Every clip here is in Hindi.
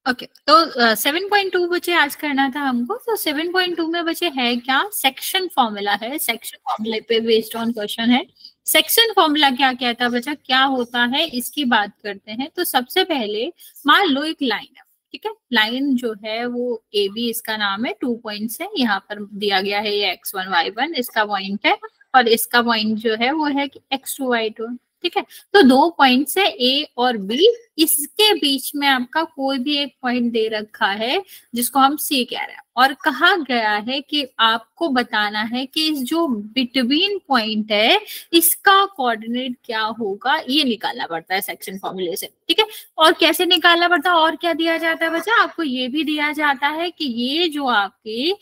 ओके तो 7.2 बचे आज करना था हमको। तो 7.2 में बचे है क्या, सेक्शन फॉर्मूला है। सेक्शन फॉर्मूले पे बेस्ड ऑन क्वेश्चन है। सेक्शन फॉर्मूला क्या कहता है बच्चा, क्या होता है इसकी बात करते हैं। तो सबसे पहले मान लो एक लाइन है, ठीक है। लाइन जो है वो ए बी इसका नाम है, 2 पॉइंट्स है। यहाँ पर दिया गया है ये x1 y1 इसका पॉइंट है, और इसका पॉइंट जो है वो है कि x2 y2, ठीक है। तो 2 पॉइंट्स है ए और बी, इसके बीच में आपका कोई भी एक पॉइंट दे रखा है जिसको हम सी कह रहे हैं, और कहा गया है कि आपको बताना है कि इस जो बिटवीन पॉइंट है इसका कोऑर्डिनेट क्या होगा, ये निकालना पड़ता है सेक्शन फॉर्मूले से, ठीक है। और कैसे निकालना पड़ता है, और क्या दिया जाता है बच्चा, आपको ये भी दिया जाता है कि ये जो आपकी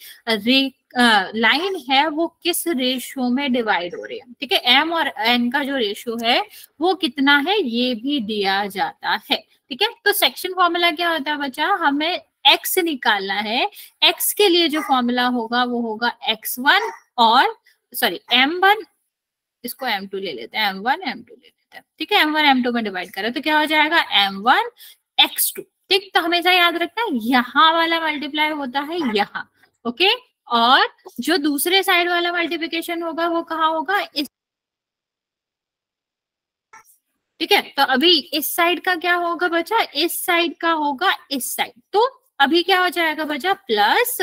लाइन है वो किस रेशियो में डिवाइड हो रही है, ठीक है। एम और एन का जो रेशियो है वो कितना है ये भी दिया जाता है, ठीक है। तो सेक्शन फॉर्मूला क्या होता है बच्चा, हमें एक्स निकालना है। एक्स के लिए जो फॉर्मूला होगा वो होगा x1 और सॉरी m1, इसको m2 ले लेते हैं, m1 m2 ले लेते हैं, ठीक है। m1 m2 में डिवाइड करें तो क्या हो जाएगा m1 x2, ठीक। तो हमेशा याद रखना यहाँ वाला मल्टीप्लाई होता है यहाँ, ओके। और जो दूसरे साइड वाला मल्टीप्लिकेशन होगा वो कहाँ होगा, इस, ठीक है। तो अभी इस साइड का क्या होगा बच्चा, इस साइड का होगा इस साइड। तो अभी क्या हो जाएगा बच्चा, प्लस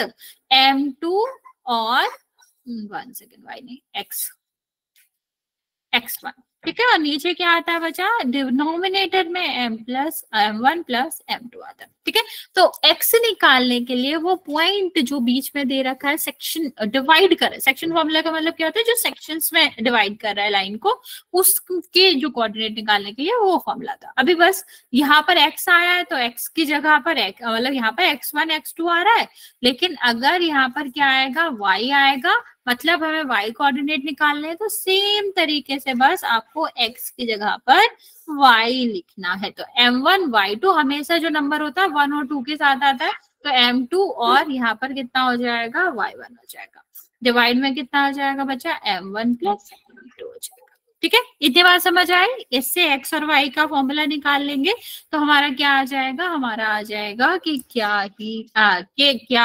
m2 और 1 सेकेंड, वाई नहीं, x1, ठीक है। और नीचे क्या आता है बच्चा, डिनोमिनेटर में m1 प्लस m2 आता है, ठीक है। तो x निकालने के लिए वो पॉइंट जो बीच में दे रखा है, सेक्शन डिवाइड कर रहा है, सेक्शन फॉर्मूला का मतलब क्या होता है, जो सेक्शंस में डिवाइड कर रहा है लाइन को, उसके जो कोऑर्डिनेट निकालने के लिए वो फॉर्मूला था। अभी बस यहाँ पर x आया है तो x की जगह पर मतलब यहाँ पर x1 x2 आ रहा है, लेकिन अगर यहाँ पर क्या आएगा, y आएगा, मतलब हमें y कोऑर्डिनेट निकालने हैं, तो सेम तरीके से बस आपको x की जगह पर y लिखना है। तो m1 y2 हमेशा जो नंबर होता है 1 और 2 के साथ आता है, तो m2 और यहाँ पर कितना हो जाएगा, y1 हो जाएगा। डिवाइड में कितना आ जाएगा बच्चा, m1 प्लस m2 हो जाएगा, ठीक है। इतनी बात समझ आई। इससे x और y का फॉर्मूला निकाल लेंगे तो हमारा क्या आ जाएगा, हमारा आ जाएगा कि क्या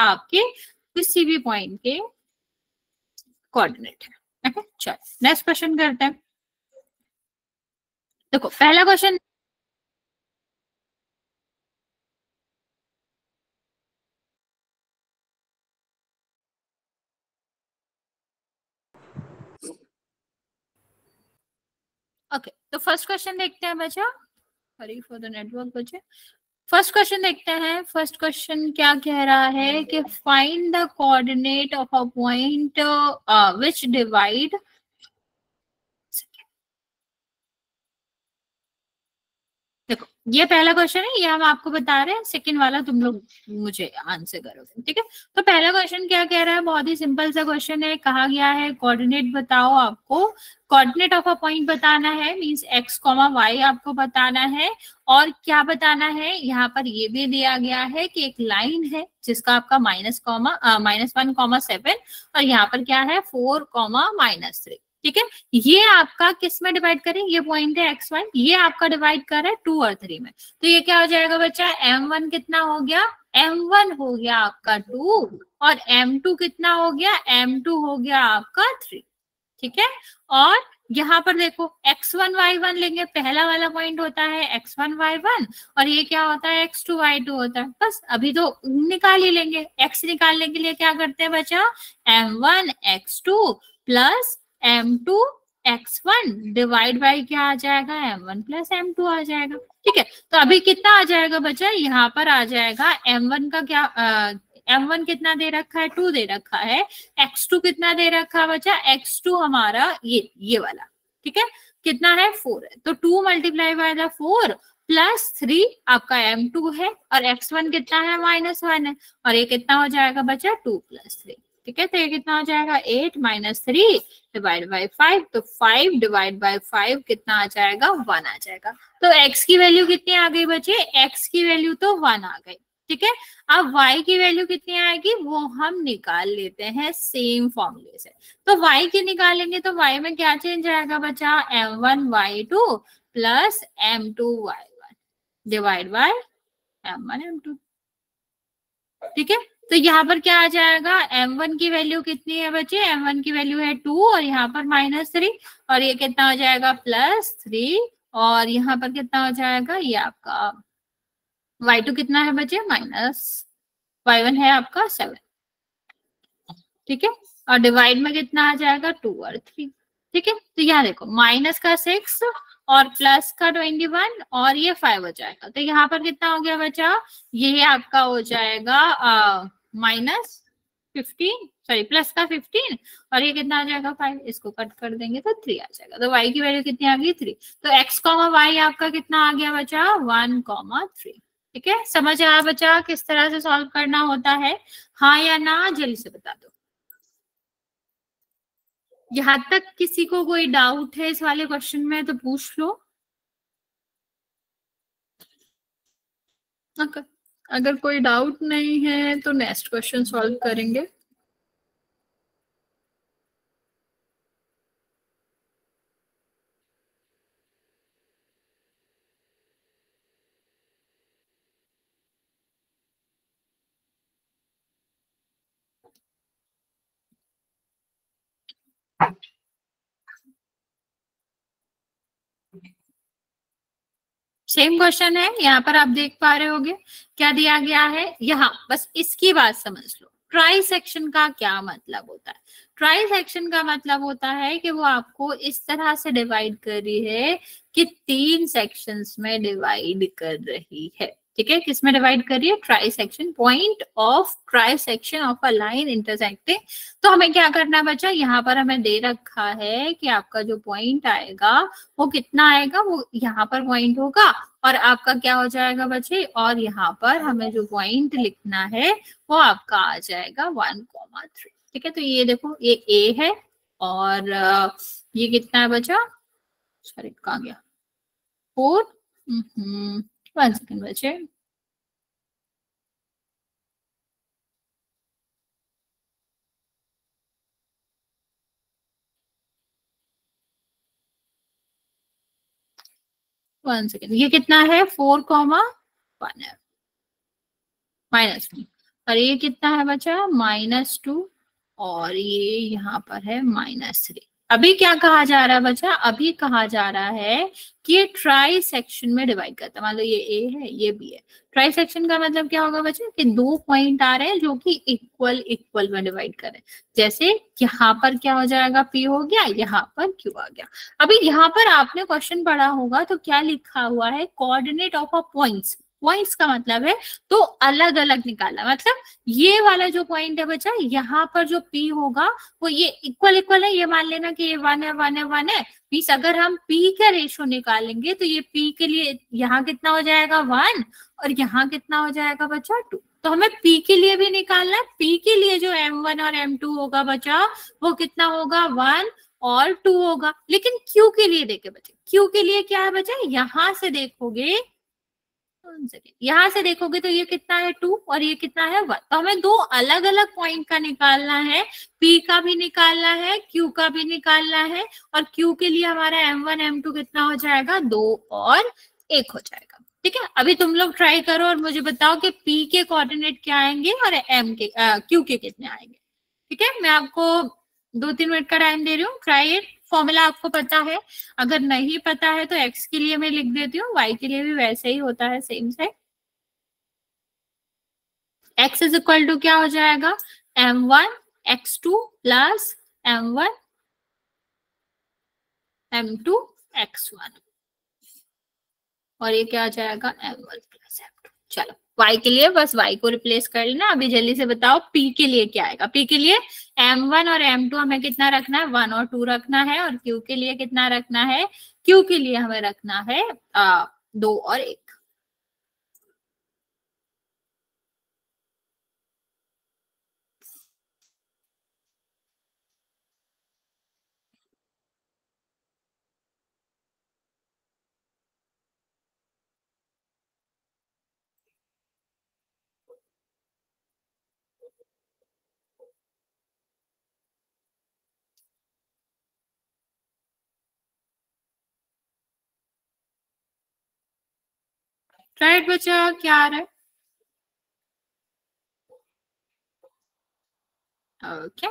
आपके किसी भी पॉइंट के कोऑर्डिनेट है, ओके। चलो नेक्स्ट क्वेश्चन करते हैं। देखो पहला क्वेश्चन, ओके। तो फर्स्ट क्वेश्चन देखते हैं बच्चा, सॉरी फॉर द नेटवर्क बच्चे। फर्स्ट क्वेश्चन देखते हैं। फर्स्ट क्वेश्चन क्या कह रहा है कि find the coordinate of a point which divide, देखो ये पहला क्वेश्चन है, ये हम आपको बता रहे हैं, सेकंड वाला तुम लोग मुझे आंसर करोगे, ठीक है। तो पहला क्वेश्चन क्या कह रहा है, बहुत ही सिंपल सा क्वेश्चन है। कहा गया है कोऑर्डिनेट बताओ, आपको कोऑर्डिनेट ऑफ अ पॉइंट बताना है, मींस x कॉमा y आपको बताना है। और क्या बताना है, यहाँ पर ये भी दिया गया है कि एक लाइन है जिसका आपका -1,7 और यहाँ पर क्या है 4,-3, ठीक है। ये आपका किस में डिवाइड करें, ये पॉइंट है x1, ये आपका डिवाइड कर रहा है 2 और 3 में। तो ये क्या हो जाएगा बच्चा, m1 कितना हो गया, m1 हो गया आपका 2, और m2 कितना हो गया, m2 हो गया आपका 3, ठीक है। और यहाँ पर देखो x1 y1 लेंगे, पहला वाला पॉइंट होता है x1 y1, और ये क्या होता है x2 y2 होता है। बस अभी तो निकाल ही लेंगे। x निकालने के लिए क्या करते हैं बच्चा, m1 x2 plus m2 x1 divide by क्या आ जाएगा, m1 प्लस m2 आ जाएगा, ठीक है। तो अभी कितना आ जाएगा बच्चा, यहाँ पर आ जाएगा m1 का क्या, m1 कितना दे रखा है, 2 दे रखा है। x2 कितना दे रखा है बच्चा, x2 हमारा ये वाला, ठीक है, कितना है 4 है। तो 2 मल्टीप्लाई बाय द 4 प्लस 3 आपका m2 है, और x1 कितना है -1 है, और ये कितना हो जाएगा बच्चा 2 + 3, ठीक है। तो ये कितना हो जाएगा 8 - 3 डिवाइड बाई 5, तो 5 डिवाइड बाई 5 कितना आ जाएगा, 1 आ जाएगा। तो x की वैल्यू कितनी आ गई बच्चे, x की वैल्यू तो 1 आ गई, ठीक है। अब y की वैल्यू कितनी आएगी वो हम निकाल लेते हैं सेम फॉर्मूले से। तो y की निकालेंगे तो y में क्या चेंज आएगा बच्चा, m1 y2 plus m2 y1 divide by m1 m2, ठीक है, तो यहाँ पर क्या आ जाएगा, m1 की वैल्यू कितनी है बच्चे, m1 की वैल्यू है 2 और यहाँ पर -3 और ये कितना हो जाएगा +3 और यहाँ पर कितना हो जाएगा, ये आपका y2 कितना है बच्चे y1 है आपका 7। ठीक है, और डिवाइड में कितना आ जाएगा 2 और 3। ठीक है, तो यहाँ देखो माइनस का 6 और प्लस का 21 और ये 5 हो जाएगा, तो यहाँ पर कितना हो गया बचा, ये आपका हो जाएगा -15, सॉरी प्लस का 15 और ये कितना आ जाएगा 5, इसको कट कर देंगे तो 3 आ जाएगा, तो y की वैल्यू कितनी आ गई 3। तो x, y आपका कितना आ गया बचा 1, 3। ठीक है, समझ आया बचा किस तरह से सॉल्व करना होता है, हाँ या ना जल्दी से बता दो। यहाँ तक किसी को कोई डाउट है इस वाले क्वेश्चन में तो पूछ लो। अगर कोई डाउट नहीं है तो नेक्स्ट क्वेश्चन सॉल्व करेंगे। सेम क्वेश्चन है, यहाँ पर आप देख पा रहे होगे क्या दिया गया है, यहाँ बस इसकी बात समझ लो। ट्राई सेक्शन का क्या मतलब होता है, ट्राई सेक्शन का मतलब होता है कि वो आपको इस तरह से डिवाइड कर रही है कि 3 सेक्शंस में डिवाइड कर रही है। ठीक है, किसमें डिवाइड कर रही है, try section, point of try section of a line intersecting. तो हमें क्या करना है बच्चा, यहाँ पर हमें दे रखा है कि आपका जो पॉइंट आएगा वो कितना आएगा, वो यहाँ पर पॉइंट होगा और आपका क्या हो जाएगा बच्चे, और यहाँ पर हमें जो पॉइंट लिखना है वो आपका आ जाएगा 1, 3। ठीक है, तो ये देखो ये ए है और ये कितना है बचा, सॉरी कहाँ गया 4, 1 सेकेंड बचे, वन सेकेंड, ये कितना है 4, 1 है, -2 और ये कितना है बचा -2 और ये यहाँ पर है -3। अभी क्या कहा जा रहा है बच्चा, अभी कहा जा रहा है कि ये ट्राई सेक्शन में डिवाइड करता है, मान लो ये ए है ये बी है, ट्राई सेक्शन का मतलब क्या होगा बच्चा कि 2 पॉइंट आ रहे हैं जो कि इक्वल इक्वल में डिवाइड कर रहे हैं। जैसे यहाँ पर क्या हो जाएगा पी हो गया, यहाँ पर क्यू आ गया। अभी यहाँ पर आपने क्वेश्चन पढ़ा होगा तो क्या लिखा हुआ है, coordinate of a points, points का मतलब है तो अलग अलग निकाला, मतलब ये वाला जो पॉइंट है बच्चा यहाँ पर जो पी होगा वो ये इक्वल इक्वल है, ये मान लेना कि ये 1 है 1 है 1 है। मीन्स अगर हम पी का रेशो निकालेंगे तो ये पी के लिए यहाँ कितना हो जाएगा 1 और यहाँ कितना हो जाएगा बच्चा 2। तो हमें पी के लिए भी निकालना है, पी के लिए जो m1 और m2 होगा बच्चा वो कितना होगा 1 और 2 होगा। लेकिन क्यू के लिए देखे बच्चे, क्यू के लिए क्या है बच्चा, यहाँ से देखोगे, यहां से देखोगे तो ये कितना है 2 और ये कितना है 1। तो हमें 2 अलग अलग पॉइंट का निकालना है, P का भी निकालना है Q का भी निकालना है और Q के लिए हमारा M1 M2 कितना हो जाएगा 2 और 1 हो जाएगा। ठीक है, अभी तुम लोग ट्राई करो और मुझे बताओ कि P के कोऑर्डिनेट क्या आएंगे और Q के कितने आएंगे। ठीक है, मैं आपको 2-3 मिनट का टाइम दे रही हूँ, ट्राई इट। फॉर्मूला आपको पता है, अगर नहीं पता है तो x के लिए मैं लिख देती हूँ, y के लिए भी वैसे ही होता है सेम से। x इज इक्वल टू क्या हो जाएगा m1 x2 plus m1 m2 x1 और ये क्या आ जाएगा m1 प्लस m2। चलो y के लिए बस y को रिप्लेस कर लेना। अभी जल्दी से बताओ p के लिए क्या आएगा, p के लिए m1 और m2 हमें कितना रखना है 1 और 2 रखना है और q के लिए कितना रखना है, q के लिए हमें रखना है 2 और 1। राइट बच्चा, क्या आ रहा है, ओके,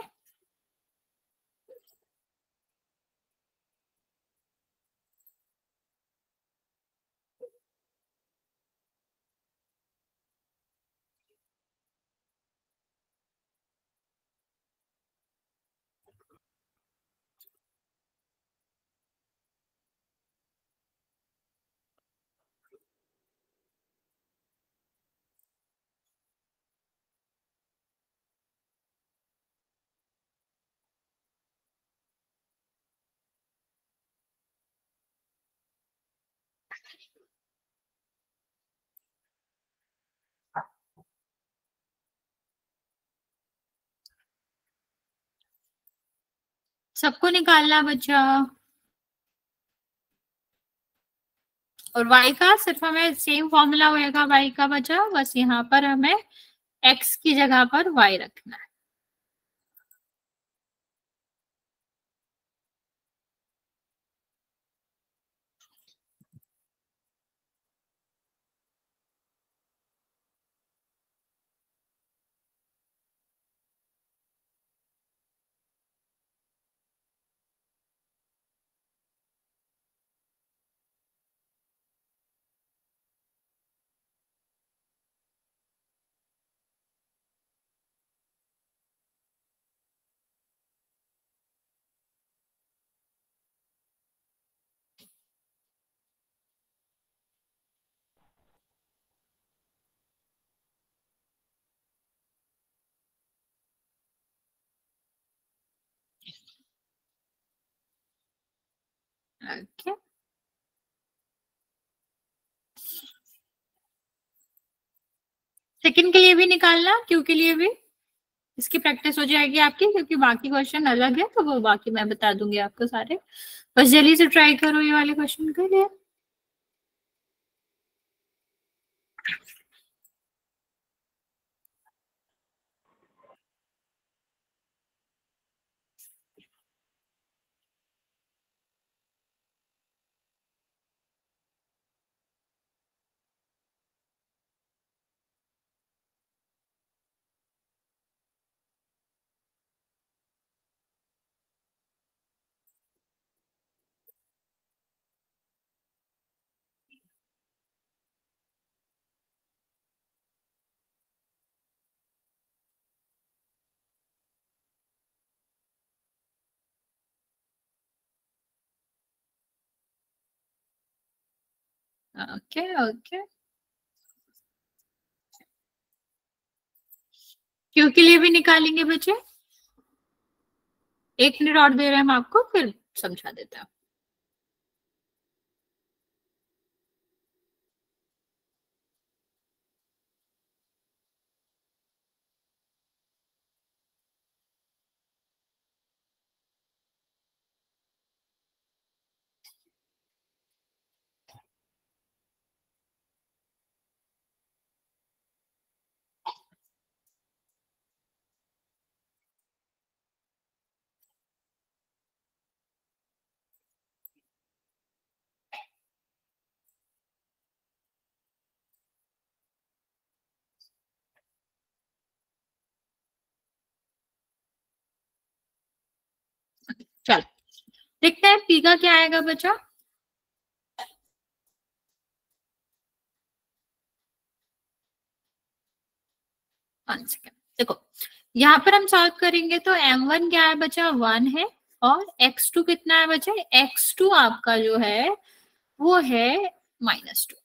सबको निकालना बच्चा। और y का सिर्फ हमें सेम फॉर्मूला होएगा y का बचा, बस यहाँ पर हमें x की जगह पर y रखना है। ओके, सेकंड के लिए भी निकालना, क्यू के लिए भी इसकी प्रैक्टिस हो जाएगी आपकी, क्योंकि बाकी क्वेश्चन अलग है तो वो बाकी मैं बता दूंगी आपको सारे। बस जल्दी से ट्राई करो ये वाले क्वेश्चन के लिए। ओके ओके, क्यू के लिए भी निकालेंगे बच्चे। 1 मिनट और दे रहे हैं हम आपको, फिर समझा देते हैं। चलो देखते हैं पी का क्या आएगा बच्चा। 1 सेकेंड, देखो यहाँ पर हम सॉल्व करेंगे तो m1 क्या है बच्चा, 1 है, और x2 कितना है बच्चा, x2 आपका जो है वो है -2,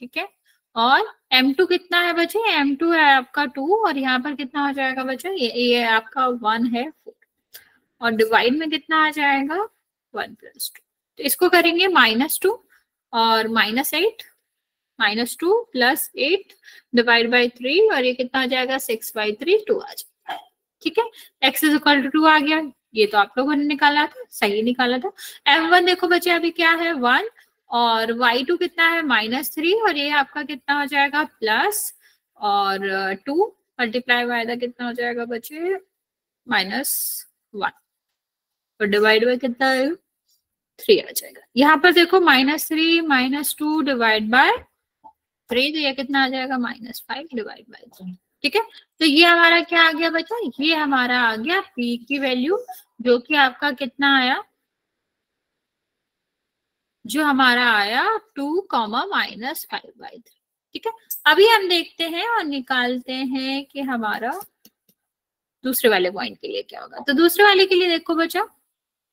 ठीक है। और m2 कितना है बच्चे, m2 है आपका 2, और यहाँ पर कितना हो जाएगा बच्चा, ये आपका 1 है 4, और डिवाइड में कितना आ जाएगा 1 + 2। तो इसको करेंगे -2 और -8, -2 + 8 डिवाइड बाई 3, और ये कितना आ जाएगा 6/3, 2 आ जाएगा, ठीक है। x = 2 आ गया, ये तो आप लोगों ने निकाला था, सही निकाला था। m1 देखो बच्चे अभी क्या है 1, और y2 कितना है -3, और ये आपका कितना हो जाएगा प्लस, और 2 मल्टीप्लाई बाय द कितना हो जाएगा बच्चे -1, और डिवाइड बाय कितना है 3 आ जाएगा। यहाँ पर देखो -3 -2 डिवाइड बाय 3, तो ये कितना आ जाएगा -5 डिवाइड बाय 3। ठीक है, तो ये हमारा क्या आ गया बच्चा, ये हमारा आ गया पी की वैल्यू, जो कि आपका कितना आया, जो हमारा आया 2, -5/3। ठीक है, अभी हम देखते हैं और निकालते हैं कि हमारा दूसरे वाले पॉइंट के लिए क्या होगा। तो दूसरे वाले के लिए देखो बच्चा,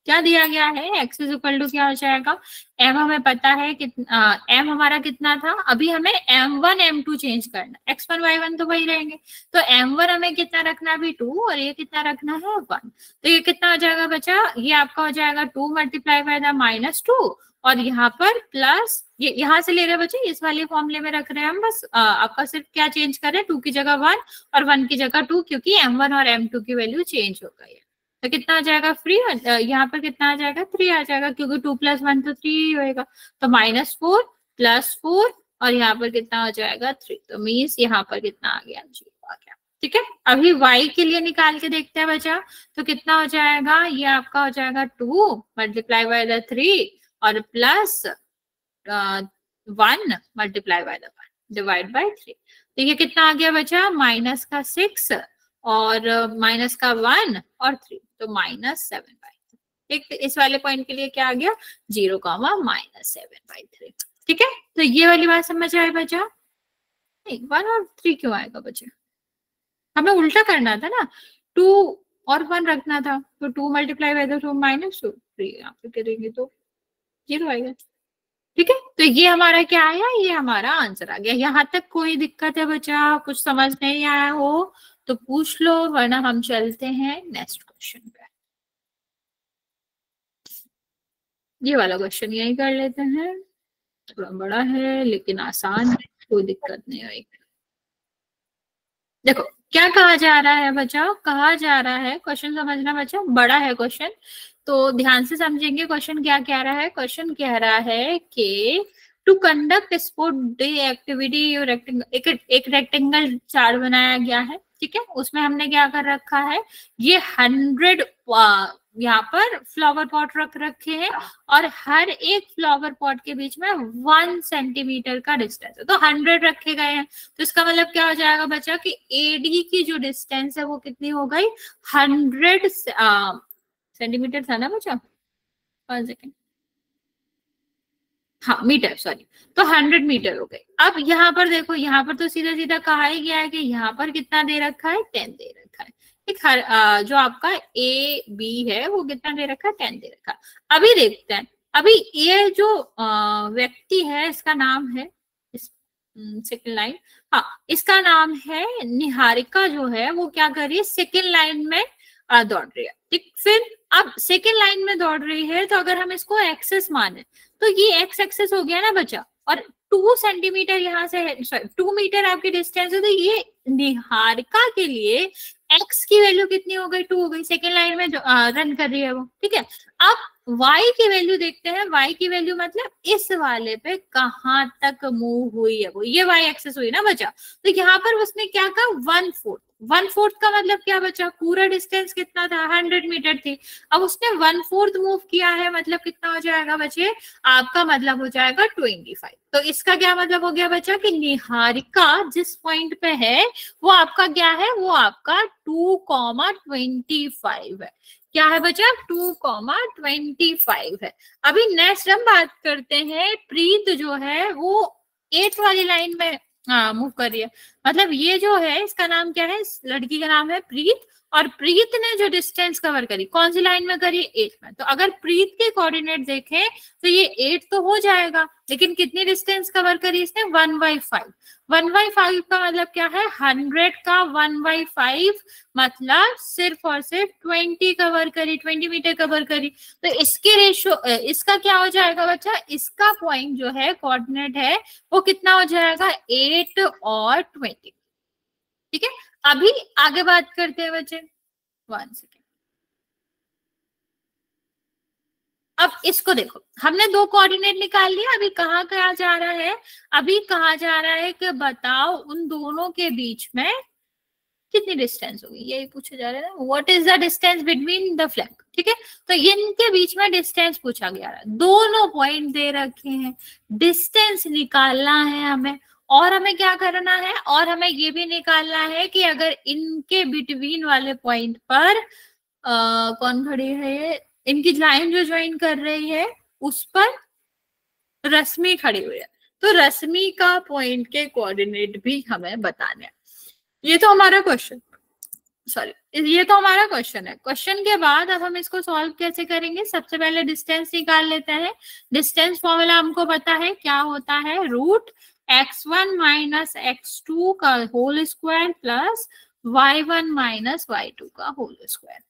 क्या दिया गया है, x इज इक्वल टू क्या हो जाएगा, m हमें पता है कितना, m हमारा कितना था, अभी हमें m1 m2 चेंज करना, x1 y1 तो वही रहेंगे, तो m1 हमें कितना रखना है अभी 2, और ये कितना रखना है 1, तो ये कितना हो जाएगा बच्चा, ये आपका हो जाएगा 2 मल्टीप्लाई बाय द -2, और यहाँ पर प्लस, ये यहाँ से ले रहे हैं बच्चे, इस वाले फॉर्मूले में रख रहे हैं हम, बस आपका सिर्फ क्या चेंज कर रहे हैं, 2 की जगह 1 और 1 की जगह 2, क्योंकि m1 और m2 की वैल्यू चेंज हो गई है। तो कितना आ जाएगा फ्री, यहाँ पर कितना आ जाएगा 3 आ जाएगा, क्योंकि 2 + 1 तो 3 ही होएगा, तो -4 + 4 और यहाँ पर कितना हो जाएगा 3, तो मीन्स यहाँ पर कितना आ गया 0 आ गया। ठीक है, अभी y के लिए निकाल के देखते हैं बच्चा, तो कितना हो जाएगा, ये आपका हो जाएगा 2 मल्टीप्लाई बाय द 3 और plus 1 multiply by the 1 divide by 3, तो ये कितना आ गया बच्चा, -6 और -1 और 3, तो -7/3। ठीक, इस वाले पॉइंट के लिए क्या आ गया, 0, -7/3। ठीक है, तो ये वाली बात समझ आए बच्चा, 1 और 3 क्यों आएगा बच्चा, हमें उल्टा करना था ना, 2 और 1 रखना था, तो 2 मल्टीप्लाई बाय 2 -2, 3 यहाँ पे करेंगे तो 0 आएगा। ठीक है, तो ये हमारा क्या आया, ये हमारा आंसर आ गया। यहाँ तक कोई दिक्कत है बच्चा, कुछ समझ नहीं आया हो तो पूछ लो, वरना हम चलते हैं नेक्स्ट क्वेश्चन पे। ये वाला क्वेश्चन यही कर लेते हैं, थोड़ा बड़ा है लेकिन आसान है, कोई दिक्कत नहीं होगी। देखो क्या कहा जा रहा है बच्चा, कहा जा रहा है, क्वेश्चन समझना बच्चा, बड़ा है क्वेश्चन, तो ध्यान से समझेंगे क्वेश्चन क्या कह रहा है। क्वेश्चन कह रहा है कि to conduct sport day activity, एक रेक्टेंगल चार्ट बनाया गया है, ठीक है, उसमें हमने क्या कर रखा है, ये 100 यहाँ पर फ्लावर पॉट रख रखे हैं, और हर एक फ्लावर पॉट के बीच में 1 सेंटीमीटर का डिस्टेंस है, तो 100 रखे गए हैं, तो इसका मतलब क्या हो जाएगा बच्चा कि एडी की जो डिस्टेंस है वो कितनी हो गई, 100 सेंटीमीटर था ना बच्चा, 1 सेकेंड, हाँ मीटर, सॉरी, तो 100 मीटर हो गए। अब यहाँ पर देखो, यहाँ पर तो सीधा सीधा कहा ही गया है कि यहाँ पर कितना दे रखा है, 10 दे रखा है। ठीक, हर जो आपका ए बी है वो कितना दे रखा है, 10 दे रखा है। अभी देखते हैं, अभी ये जो व्यक्ति है इसका नाम है, सेकेंड लाइन, हाँ इसका नाम है निहारिका, जो है वो क्या कर रही है, सेकेंड लाइन में दौड़ रही है। ठीक, फिर अब सेकेंड लाइन में दौड़ रही है, तो अगर हम इसको एक्सेस माने तो ये एक्स एक्सेस हो गया ना बच्चा, और 2 सेंटीमीटर यहाँ से, सॉरी 2 मीटर आपकी डिस्टेंस है, तो ये निहारिका के लिए एक्स की वैल्यू कितनी हो गई, 2 हो गई, सेकेंड लाइन में रन कर रही है वो। ठीक है, अब y की वैल्यू देखते हैं, y की वैल्यू मतलब इस वाले पे कहाँ तक मूव हुई है वो, ये y एक्सेस हुई ना बच्चा, तो यहाँ पर उसने क्या कहा, 1/4 का मतलब क्या बचा, पूरा डिस्टेंस कितना था, 100 मीटर थी, अब उसने 1/4 मूव किया है, मतलब कितना हो जाएगा बच्चे, आपका मतलब हो जाएगा 25। तो इसका क्या मतलब हो गया बच्चा कि निहारिका जिस पॉइंट पे है वो आपका क्या है, वो आपका 2,25 है। क्या है बच्चा, 2,25 है। अभी नेक्स्ट हम बात करते हैं, प्रीत जो है वो 8th वाली लाइन में मूव कर रही है, मतलब ये जो है इसका नाम क्या है, इस लड़की का नाम है प्रीत, और प्रीत ने जो डिस्टेंस कवर करी कौन सी लाइन में करी, 8 में, तो अगर प्रीत के कोऑर्डिनेट देखें तो ये 8 तो हो जाएगा, लेकिन कितनी डिस्टेंस कवर करी इसने, 1/5। 1/5 का मतलब क्या है, 100 का 1/5 मतलब सिर्फ और सिर्फ 20 कवर करी, 20 मीटर कवर करी, तो इसके रेशो, इसका क्या हो जाएगा बच्चा, इसका पॉइंट जो है कोऑर्डिनेट है वो कितना हो जाएगा, 8 और 20। ठीक है, अभी आगे बात करते हैं बच्चे, 1 सेकेंड, अब इसको देखो, हमने 2 कोऑर्डिनेट निकाल लिया, अभी कहाँ कहा जा रहा है, अभी कहा जा रहा है कि बताओ उन दोनों के बीच में कितनी डिस्टेंस होगी, यही पूछा जा रहा है ना, what is the distance between the flag. ठीक है, तो इनके बीच में डिस्टेंस पूछा गया है, दोनों पॉइंट दे रखे हैं, डिस्टेंस निकालना है हमें, और हमें क्या करना है, और हमें ये भी निकालना है कि अगर इनके बिटवीन वाले पॉइंट पर कौन खड़ी है, ये इनकी लाइन जो ज्वाइन कर रही है उस पर रश्मि खड़ी हुई है, तो रश्मि का पॉइंट के कोऑर्डिनेट भी हमें बताने हैं। ये तो हमारा क्वेश्चन, सॉरी ये तो हमारा क्वेश्चन है। क्वेश्चन के बाद अब हम इसको सॉल्व कैसे करेंगे, सबसे पहले डिस्टेंस निकाल लेते हैं। डिस्टेंस फॉर्मूला हमको पता है क्या होता है, रूट x1 माइनस x2 का whole square plus y1 minus y2 का होल स्क्वायर।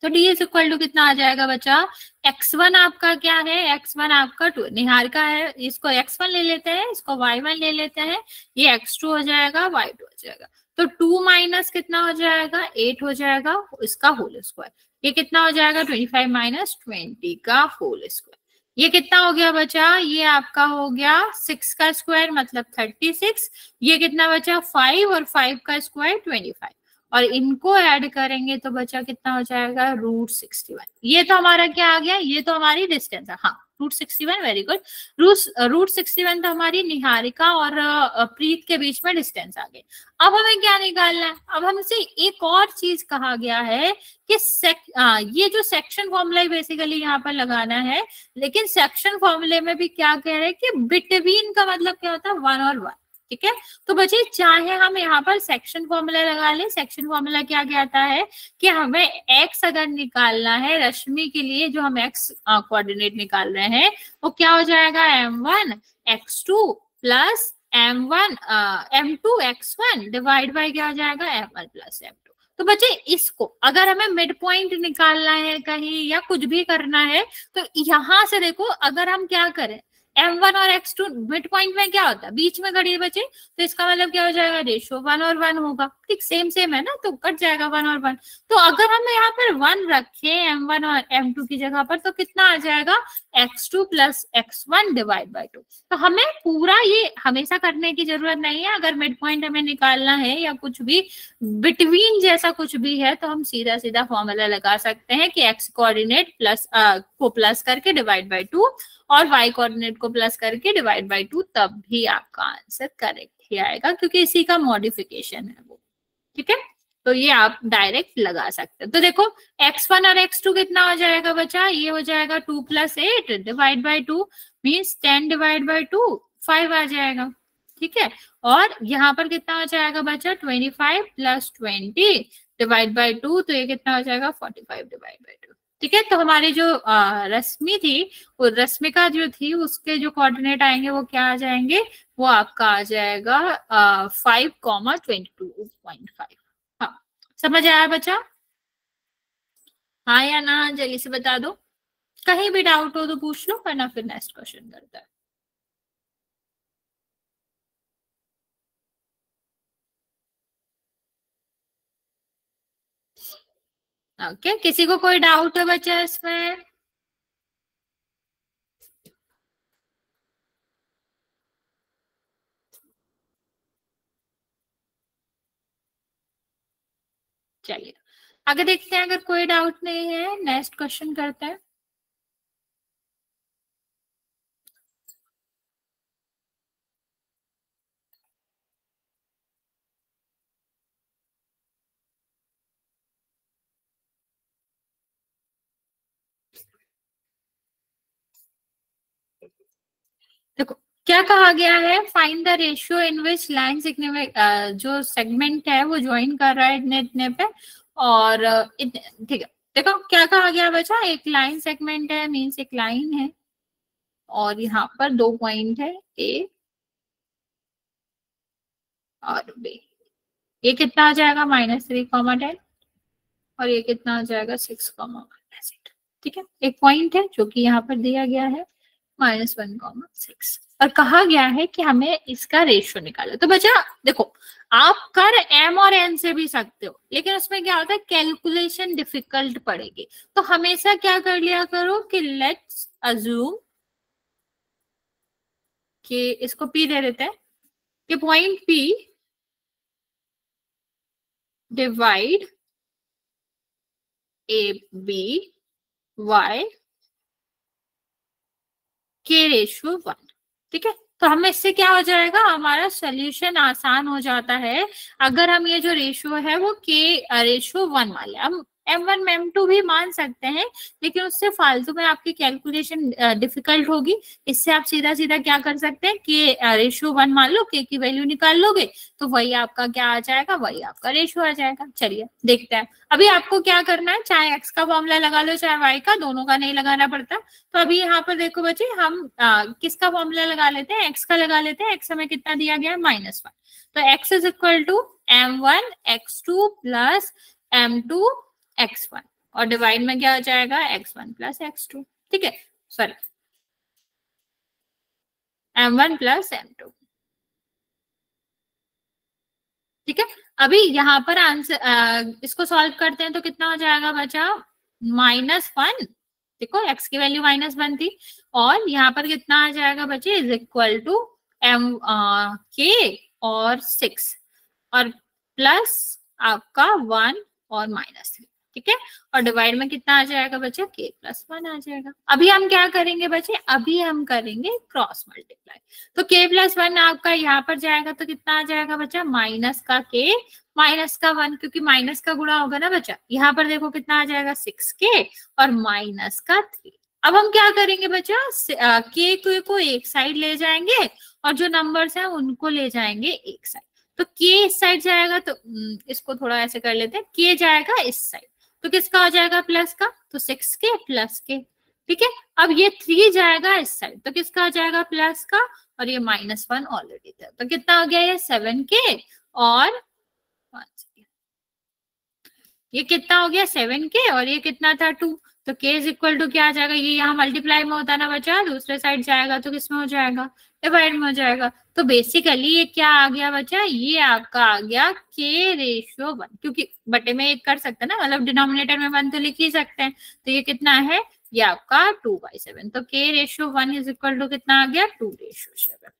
तो डी इज इक्वल टू कितना आ जाएगा बच्चा, x1 आपका क्या है, x1 आपका 2 निहार का है, इसको x1 ले लेते हैं, इसको y1 ले लेते हैं, ये x2 हो जाएगा, y2 हो जाएगा। तो 2 माइनस कितना हो जाएगा, 8 हो जाएगा, इसका होल स्क्वायर। ये कितना हो जाएगा, 25 माइनस 20 का होल स्क्वायर। ये कितना हो गया बचा, ये आपका हो गया 6 का स्क्वायर मतलब 36। ये कितना बचा, 5 और 5 का स्क्वायर 25, और इनको ऐड करेंगे तो बचा कितना हो जाएगा, रूट 61। ये तो हमारा क्या आ गया, ये तो हमारी डिस्टेंस है, हाँ रूट 61, वेरी गुड। रूट 61 तो हमारी निहारिका और प्रीत के बीच में डिस्टेंस आ गई। अब हमें क्या निकालना है, अब हमसे एक और चीज कहा गया है कि ये जो सेक्शन फॉर्मूला बेसिकली यहाँ पर लगाना है, लेकिन सेक्शन फॉर्मूले में भी क्या कह रहे हैं कि बिटवीन का मतलब क्या होता है, 1 और 1, ठीक है। तो बच्चे चाहे हम यहाँ पर सेक्शन फॉर्मूला लगा लें, सेक्शन फॉर्मूला क्या कहता है कि हमें एक्स अगर निकालना है रश्मि के लिए, जो हम एक्स कोऑर्डिनेट निकाल रहे हैं वो क्या हो जाएगा, m1 x2 plus m2 x1 divide by क्या हो जाएगा, m1 प्लस m2। तो बच्चे इसको अगर हमें मिड पॉइंट निकालना है कहीं या कुछ भी करना है, तो यहां से देखो अगर हम क्या करें, m1 और x2 मिड पॉइंट में क्या होता है, बीच में खड़ी है बच्चे, तो इसका मतलब क्या हो जाएगा, रेशियो 1 और 1 होगा, ठीक सेम सेम है ना, तो कट जाएगा 1 और 1। तो अगर हम यहाँ पर 1 रखे m1 और m2 की जगह पर, तो कितना आ जाएगा, x2 plus x1 divide by 2। तो हमें पूरा ये हमेशा करने की जरूरत नहीं है, अगर मिड पॉइंट हमें निकालना है या कुछ भी बिटवीन जैसा कुछ भी है, तो हम सीधा सीधा फॉर्मूला लगा सकते हैं कि x कोऑर्डिनेट प्लस को प्लस करके डिवाइड बाई 2 और y कोऑर्डिनेट को प्लस करके डिवाइड बाई 2, तब भी आपका आंसर करेक्ट ही आएगा, क्योंकि इसी का मॉडिफिकेशन है वो, ठीक है। तो ये आप डायरेक्ट लगा सकते हैं। तो देखो x1 और x2 कितना हो जाएगा बच्चा, ये हो जाएगा 2 plus 8 divide by 2 means 10 divide by 2 5 आ जाएगा, ठीक है। और यहाँ पर कितना हो जाएगा बच्चा, 25 प्लस 20 डिवाइड बाई 2, तो ये कितना हो जाएगा, 45 डिवाइड बाई 2, ठीक है। तो हमारी जो रश्मि थी, वो रश्मिका जो थी, उसके जो कोऑर्डिनेट आएंगे वो क्या आ जाएंगे, वो आपका आ जाएगा 5,22.5। हाँ समझ आया बच्चा, हाँ या ना जल्दी से बता दो, कहीं भी डाउट हो तो पूछ लो, वरना फिर नेक्स्ट क्वेश्चन करता है। ओके किसी को कोई डाउट है बच्चा इसमें, चलिए आगे देखते हैं, अगर कोई डाउट नहीं है नेक्स्ट क्वेश्चन करते हैं। देखो क्या कहा गया है, find the ratio in which line जो सेगमेंट है वो ज्वाइन कर रहा है इतने इतने पे, और ठीक है। देखो क्या कहा गया बच्चा, एक लाइन सेगमेंट है, मीन्स एक लाइन है, और यहाँ पर 2 पॉइंट है ए और बी। ये कितना आ जाएगा, -3,10, और ये कितना आ जाएगा, 6,8। ठीक है, एक पॉइंट है जो कि यहाँ पर दिया गया है -1,6, और कहा गया है कि हमें इसका रेशियो निकालो। तो बच्चा देखो आप कर m और n से भी सकते हो, लेकिन उसमें क्या होता है, कैलकुलेशन डिफिकल्ट पड़ेगी। तो हमेशा क्या कर लिया करो कि लेट्स अज्यूम कि इसको p दे देते हैं कि point p divide A B Y के रेशियो 1, ठीक है। तो हमें इससे क्या हो जाएगा, हमारा सोल्यूशन आसान हो जाता है अगर हम ये जो रेशियो है वो के रेशियो 1 मान ले। हम M1 M2 भी मान सकते हैं, लेकिन उससे फालतू में आपकी कैलकुलेशन डिफिकल्ट होगी। इससे आप सीधा सीधा क्या कर सकते हैं, के रेशियो 1 मान लो, के की वैल्यू निकाल लोगे तो वही आपका क्या आ जाएगा, वही आपका रेशियो आ जाएगा। चलिए देखते हैं। अभी आपको क्या करना है, चाहे एक्स का फॉर्मूला लगा लो चाहे वाई का, दोनों का नहीं लगाना पड़ता। तो अभी यहाँ पर देखो बच्चे, हम किसका फॉर्मूला लगा लेते हैं, एक्स का लगा लेते हैं। एक्स हमें कितना दिया गया है, -1। तो X is equal to M1 X2 plus M2 X1, और डिवाइड में क्या हो जाएगा, X1 प्लस X2। ठीक है, सॉरी, M1 प्लस M2। ठीक है, अभी यहाँ पर आंसर इसको सॉल्व करते हैं तो कितना हो जाएगा बचा, -1। देखो एक्स की वैल्यू -1 थी, और यहाँ पर कितना आ जाएगा बच्चे, इज इक्वल टू एम के और 6, और प्लस आपका 1 और -3। ठीक है, और डिवाइड में कितना आ जाएगा बच्चे, के प्लस 1 आ जाएगा। अभी हम क्या करेंगे बच्चे, अभी हम करेंगे क्रॉस मल्टीप्लाई। तो के प्लस 1 आपका यहाँ पर जाएगा तो कितना आ जाएगा बच्चा, माइनस का के माइनस का 1, क्योंकि माइनस का गुणा होगा ना बच्चा। यहाँ पर देखो कितना आ जाएगा, 6 के और माइनस का 3। अब हम क्या करेंगे बच्चा, के को एक साइड ले जाएंगे और जो नंबर्स हैं उनको ले जाएंगे एक साइड। तो के इस साइड जाएगा तो इसको थोड़ा ऐसे कर लेते हैं, के जाएगा इस साइड तो किसका हो जाएगा, प्लस का, तो 6 के प्लस के। ठीक है, अब ये 3 जाएगा इस साइड तो किसका हो जाएगा, प्लस का, और ये -1 ऑलरेडी था तो कितना हो गया, ये 7 के और 1। ये कितना हो गया, 7 के, और ये कितना था, 2। तो के इज इक्वल टू क्या आ जाएगा, ये यहाँ मल्टीप्लाई में होता ना बच्चा, दूसरे साइड जाएगा तो किसमें हो जाएगा, डिवाइड में हो जाएगा। तो बेसिकली ये क्या आ गया बच्चा, ये आपका आ गया के रेशियो 1, क्योंकि बटे में एक कर सकते हैं ना, मतलब डिनोमिनेटर में 1 तो लिख ही सकते हैं। तो ये कितना है, ये आपका 2/7। तो के रेशियो 1 इज इक्वल टू कितना आ गया, 2/7।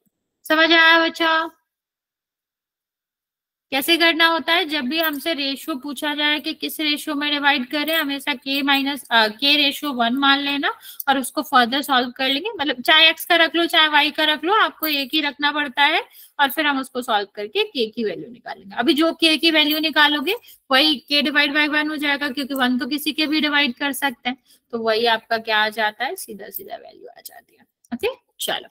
समझ आया बच्चा, कैसे करना होता है। जब भी हमसे रेशियो पूछा जाए कि किस रेशियो में डिवाइड करें, हमेशा के रेशियो 1 मान लेना और उसको फर्दर सॉल्व कर लेंगे। मतलब चाहे एक्स का रख लो चाहे वाई का रख लो, आपको एक ही रखना पड़ता है, और फिर हम उसको सॉल्व करके के की वैल्यू निकालेंगे। अभी जो के की वैल्यू निकालोगे वही के डिवाइड बाई 1 हो जाएगा, क्योंकि 1 तो किसी के भी डिवाइड कर सकते हैं। तो वही आपका क्या आ जाता है, सीधा सीधा वैल्यू आ जाती है। ओके, चलो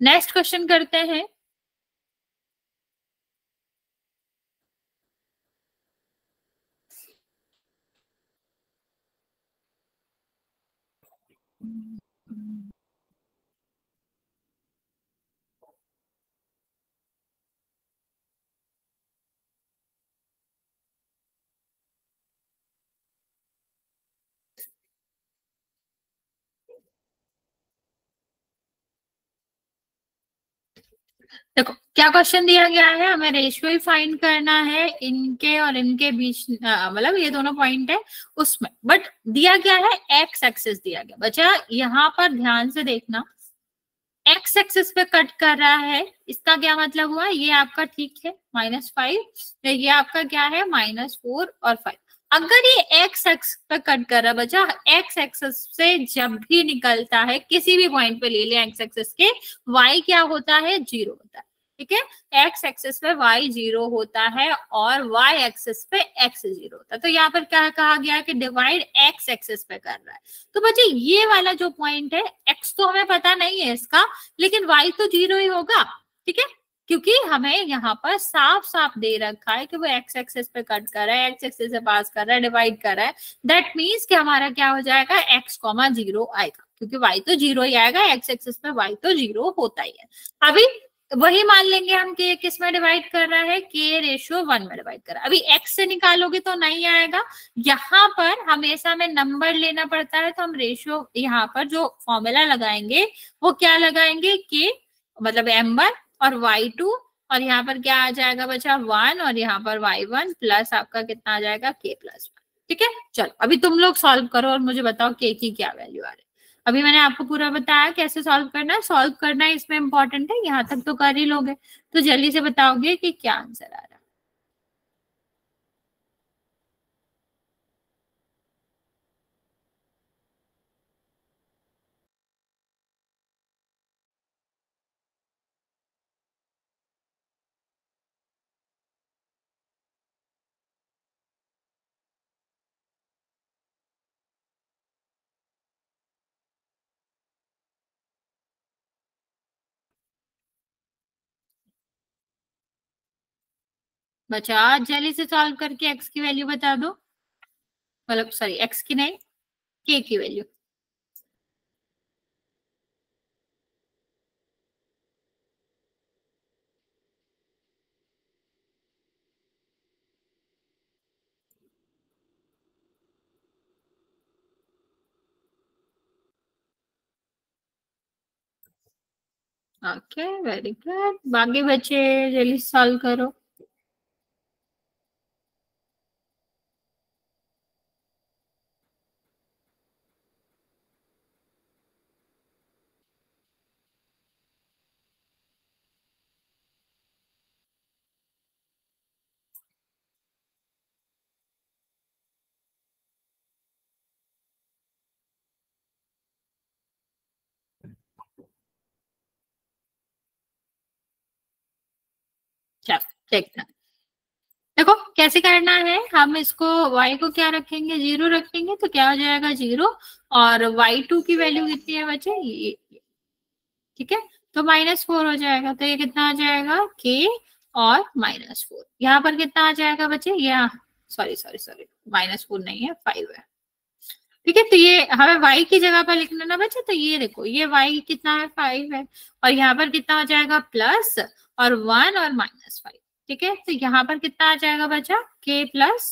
नेक्स्ट क्वेश्चन करते हैं। देखो क्या क्वेश्चन दिया गया है, हमें रेशियो ही फाइंड करना है इनके और इनके बीच, मतलब ये दोनों पॉइंट है उसमें। बट दिया गया है एक्स एक्सिस दिया गया बच्चा, यहाँ पर ध्यान से देखना, एक्स एक्सिस पे कट कर रहा है। इसका क्या मतलब हुआ, ये आपका ठीक है -5, ये आपका क्या है -4 और 5। अगर ये एक्स एक्स पे कट कर रहा है बच्चा, एक्स एक्सिस से जब भी निकलता है किसी भी पॉइंट पे ले लिया एक्स एक्सिस के, वाई क्या होता है, 0 होता है। ठीक है, एक्स एक्सिस पे वाई 0 होता है और वाई एक्सिस पे एक्स 0 होता है। तो यहाँ पर क्या कहा गया कि डिवाइड एक्स एक्सिस पे कर रहा है। तो बच्चे ये वाला जो पॉइंट है, एक्स तो हमें पता नहीं है इसका, लेकिन वाई तो 0 ही होगा। ठीक है, क्योंकि हमें यहाँ पर साफ साफ दे रखा है कि वो एक्स एक्सिस पे कट कर रहा है, एक्स एक्सिस से पास कर रहा है, डिवाइड कर रहा है। दैट मीन्स कि हमारा क्या हो जाएगा, x,0 आएगा, क्योंकि y तो 0 ही आएगा, एक्स एक्सिस पे y तो 0 होता ही है। अभी वही मान लेंगे हम कि किस में डिवाइड कर रहा है, के रेशियो 1 में डिवाइड कर रहा है। अभी x से निकालोगे तो नहीं आएगा, यहाँ पर हमेशा हमें नंबर लेना पड़ता है। तो हम रेशियो यहाँ पर जो फॉर्मूला लगाएंगे वो क्या लगाएंगे, के मतलब M1 और Y2, और यहाँ पर क्या आ जाएगा बच्चा 1, और यहाँ पर Y1 प्लस आपका कितना आ जाएगा, के प्लस 1। ठीक है, चलो अभी तुम लोग सॉल्व करो और मुझे बताओ के की क्या वैल्यू आ रही है। अभी मैंने आपको पूरा बताया कैसे सॉल्व करना है, सॉल्व करना इसमें इंपॉर्टेंट है, यहाँ तक तो कर ही लोगे तो जल्दी से बताओगे कि क्या आंसर आ रहा है। बचा जल्दी से सॉल्व करके एक्स की वैल्यू बता दो, मतलब सॉरी एक्स की नहीं, के की वैल्यू। ओके वेरी गुड, बाकी बच्चे जल्दी सॉल्व करो। चलो देखते हैं। देखो कैसे करना है, हम इसको y को क्या रखेंगे, जीरो रखेंगे तो क्या हो जाएगा जीरो, और y2 की वैल्यू कितनी है बच्चे ये, ठीक है, तो -4 हो जाएगा, तो ये कितना आ जाएगा k और -4, यहाँ पर कितना आ जाएगा बच्चे, यहाँ सॉरी सॉरी सॉरी -4 नहीं है 5 है, ठीक है, तो ये हमें y की जगह पर लिखना ना बच्चे, तो ये देखो ये y कितना है 5 है, और यहाँ पर कितना आ जाएगा प्लस और 1 और -5, ठीक है, तो यहाँ पर कितना आ जाएगा बच्चा k प्लस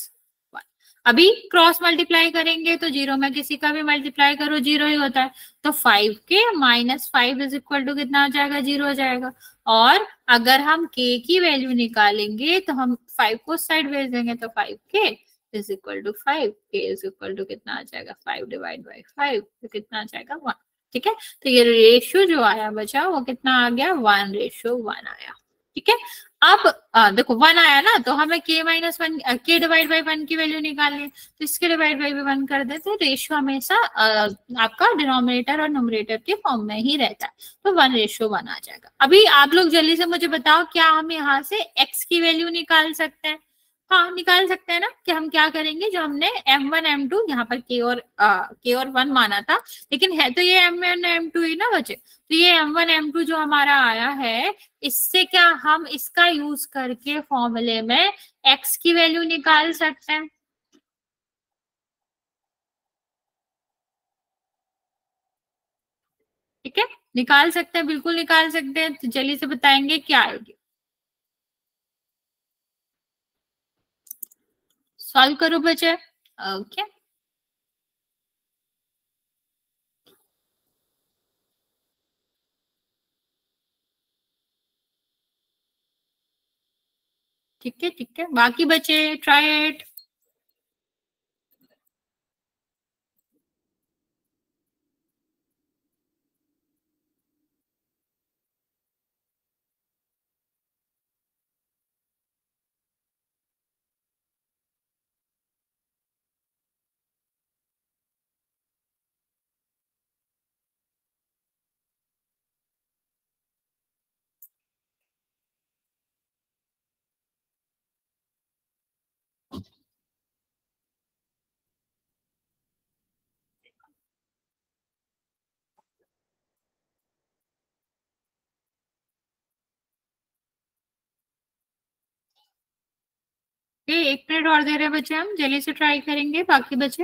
1। अभी क्रॉस मल्टीप्लाई करेंगे तो जीरो में किसी का भी मल्टीप्लाई करो जीरो ही होता है, तो 5k -5 इज इक्वल टू कितना आ जाएगा, जीरो हो जाएगा। और अगर हम k की वैल्यू निकालेंगे तो हम 5 को साइड भेज देंगे, तो 5k is equal to 5, k is equal to कितना आ जाएगा 5 डिवाइड बाई 5, तो कितना आ जाएगा 1, ठीक है, तो ये रेशियो जो आया बचा वो कितना आ गया 1:1 आया, ठीक है। अब देखो 1 आया ना, तो हमें k -1 k डिवाइड बाई 1 की वैल्यू निकालनी है, तो इसके डिवाइड बाई 1 कर देते, रेशियो हमेशा आपका डिनोमिनेटर और न्यूमरेटर के फॉर्म में ही रहता है, तो 1:1 आ जाएगा। अभी आप लोग जल्दी से मुझे बताओ क्या हम यहाँ से x की वैल्यू निकाल सकते हैं, हाँ निकाल सकते हैं ना, कि हम क्या करेंगे, जो हमने m1 m2 यहाँ पर k और 1 माना था, लेकिन है तो ये m1 m2 ही ना बचे, तो ये m1 m2 जो हमारा आया है, इससे क्या हम इसका यूज करके फॉर्मूले में x की वैल्यू निकाल सकते हैं, ठीक है, निकाल सकते हैं, बिल्कुल निकाल सकते हैं, तो जल्दी से बताएंगे क्या आएगी, सॉल्व करो बच्चे। ओके ठीक है ठीक है, बाकी बच्चे ट्राई इट। एक मिनट और दे रहे हैं बच्चे, हम जल्दी से ट्राई करेंगे बाकी बच्चे।